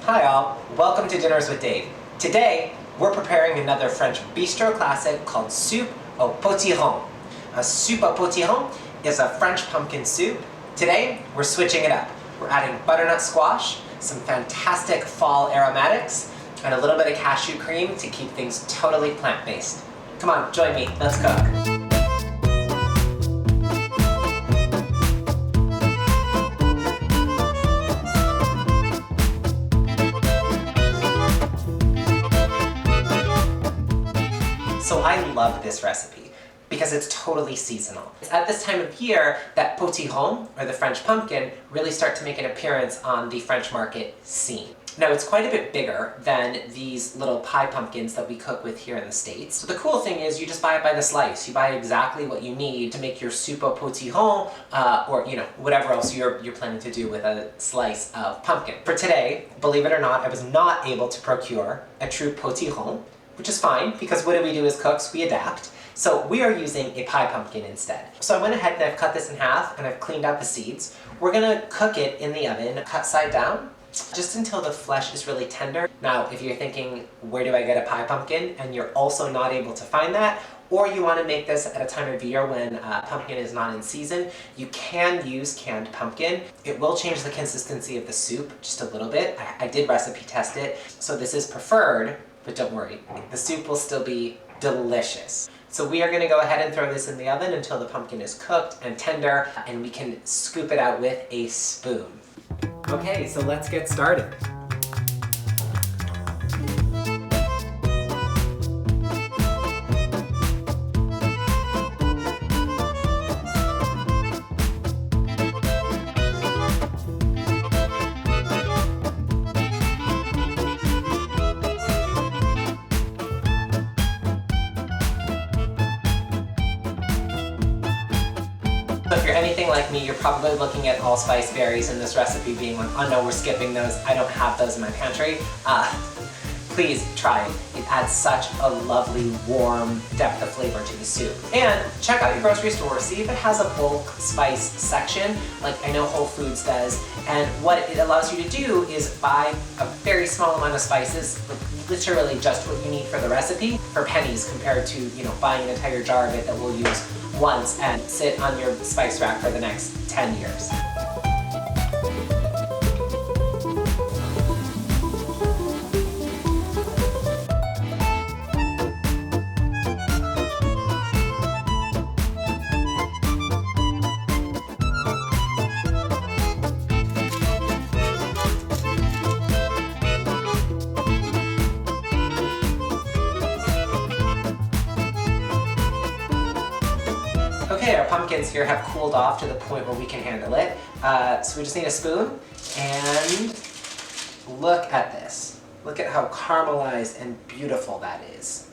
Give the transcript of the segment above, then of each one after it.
Hi all, welcome to Dinners with Dave. Today, we're preparing another French bistro classic called Soupe au Potiron. A soupe au potiron is a French pumpkin soup. Today, we're switching it up. We're adding butternut squash, some fantastic fall aromatics, and a little bit of cashew cream to keep things totally plant-based. Come on, join me, let's cook. So I love this recipe because it's totally seasonal. It's at this time of year that potiron, or the French pumpkin, really start to make an appearance on the French market scene. Now it's quite a bit bigger than these little pie pumpkins that we cook with here in the States. So the cool thing is you just buy it by the slice. You buy exactly what you need to make your soupe au potiron, or whatever else you're planning to do with a slice of pumpkin. For today, believe it or not, I was not able to procure a true potiron, which is fine, because what do we do as cooks? We adapt. So we are using a pie pumpkin instead. So I went ahead and I've cut this in half and I've cleaned out the seeds. We're gonna cook it in the oven, cut side down, just until the flesh is really tender. Now, if you're thinking, where do I get a pie pumpkin? And you're also not able to find that, or you wanna make this at a time of year when pumpkin is not in season, you can use canned pumpkin. It will change the consistency of the soup just a little bit. I did recipe test it, so this is preferred. But don't worry, the soup will still be delicious. So we are gonna go ahead and throw this in the oven until the pumpkin is cooked and tender, and we can scoop it out with a spoon. Okay, so let's get started. If you're anything like me, you're probably looking at allspice berries in this recipe being like, oh no, we're skipping those. I don't have those in my pantry. Please try it. It adds such a lovely, warm depth of flavor to the soup. And check out your grocery store. See if it has a bulk spice section, like I know Whole Foods does. And what it allows you to do is buy a very small amount of spices, literally just what you need for the recipe, for pennies compared to buying an entire jar of it that we'll use once and sit on your spice rack for the next 10 years. Okay, our pumpkins here have cooled off to the point where we can handle it. So we just need a spoon, and look at this. Look at how caramelized and beautiful that is.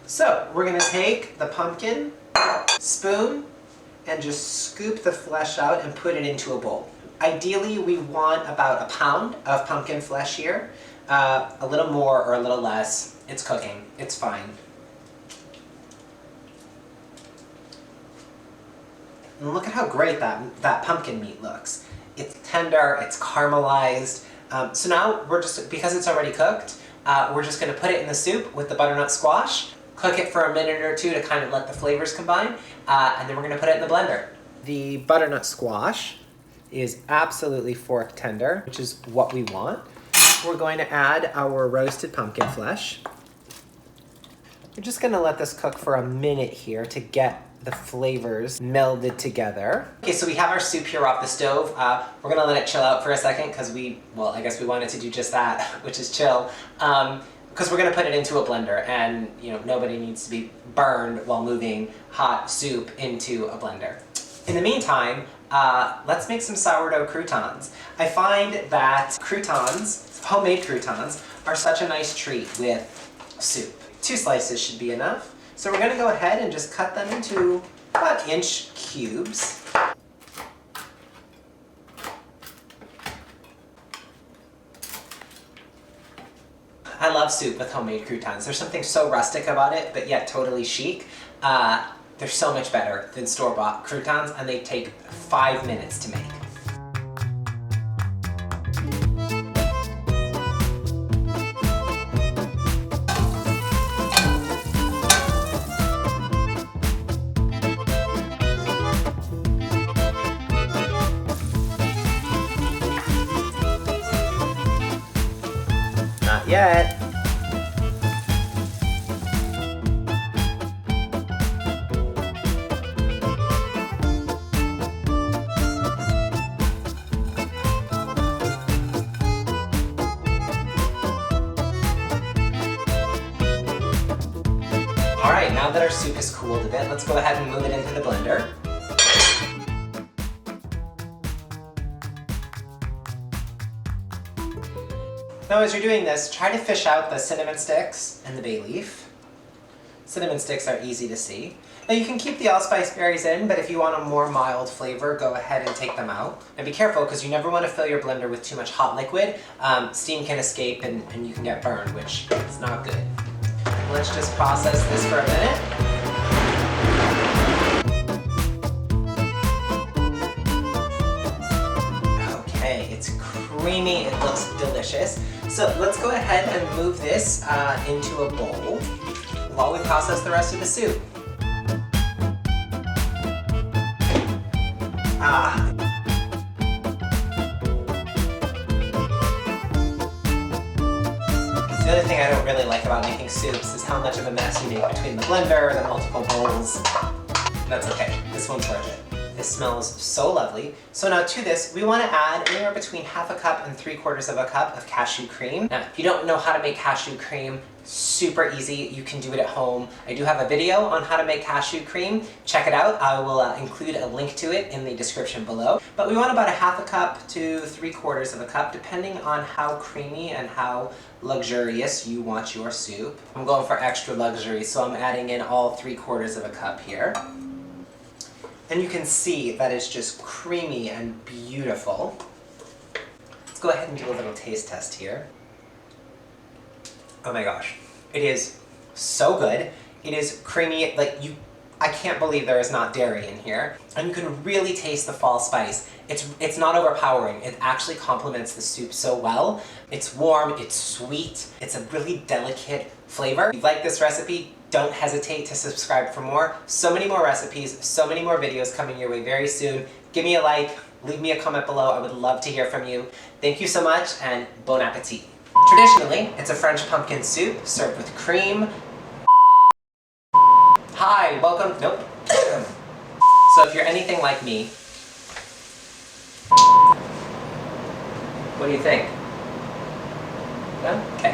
So we're gonna take the pumpkin, spoon, and just scoop the flesh out and put it into a bowl. Ideally, we want about a pound of pumpkin flesh here. A little more or a little less, it's cooking, it's fine. And look at how great that pumpkin meat looks. It's tender, it's caramelized. So now because it's already cooked, we're just gonna put it in the soup with the butternut squash, cook it for a minute or two to kind of let the flavors combine, and then we're gonna put it in the blender. The butternut squash is absolutely fork tender, which is what we want. We're going to add our roasted pumpkin flesh. We're just gonna let this cook for a minute here to get the flavors melded together. Okay, so we have our soup here off the stove. We're gonna let it chill out for a second because I guess we wanted to do just that, which is chill. Because we're gonna put it into a blender, and nobody needs to be burned while moving hot soup into a blender. In the meantime, let's make some sourdough croutons. I find that croutons, homemade croutons, are such a nice treat with soup. 2 slices should be enough. So we're gonna go ahead and just cut them into about inch cubes. I love soup with homemade croutons. There's something so rustic about it, but yet totally chic. They're so much better than store-bought croutons, and they take 5 minutes to make. yet. Alright, now that our soup is cooled a bit, let's go ahead and move it into the blender. Now as you're doing this, try to fish out the cinnamon sticks and the bay leaf. Cinnamon sticks are easy to see. Now you can keep the allspice berries in, but if you want a more mild flavor, go ahead and take them out. And be careful, because you never want to fill your blender with too much hot liquid. Steam can escape and you can get burned, which is not good. Let's just process this for a minute. Okay, it's creamy, it looks delicious. So let's go ahead and move this into a bowl while we process the rest of the soup. The other thing I don't really like about making soups is how much of a mess you make between the blender, the multiple bowls. That's okay, this one's worth it. This smells so lovely. So now to this, we want to add anywhere between half a cup and 3/4 of a cup of cashew cream. Now, if you don't know how to make cashew cream, super easy, you can do it at home. I do have a video on how to make cashew cream. Check it out. I will include a link to it in the description below. But we want about a half a cup to 3/4 of a cup, depending on how creamy and how luxurious you want your soup. I'm going for extra luxury, so I'm adding in all 3/4 of a cup here. And you can see that it's just creamy and beautiful. Let's go ahead and do a little taste test here. Oh my gosh, it is so good. It is creamy, I can't believe there is not dairy in here. And you can really taste the fall spice. It's not overpowering. It actually complements the soup so well. It's warm, it's sweet, it's a really delicate flavor. If you like this recipe, don't hesitate to subscribe for more. So many more recipes, so many more videos coming your way very soon. Give me a like, leave me a comment below. I would love to hear from you. Thank you so much, and bon appetit. Traditionally, it's a French pumpkin soup served with cream. Hi, welcome, nope. So if you're anything like me, what do you think? No? Okay.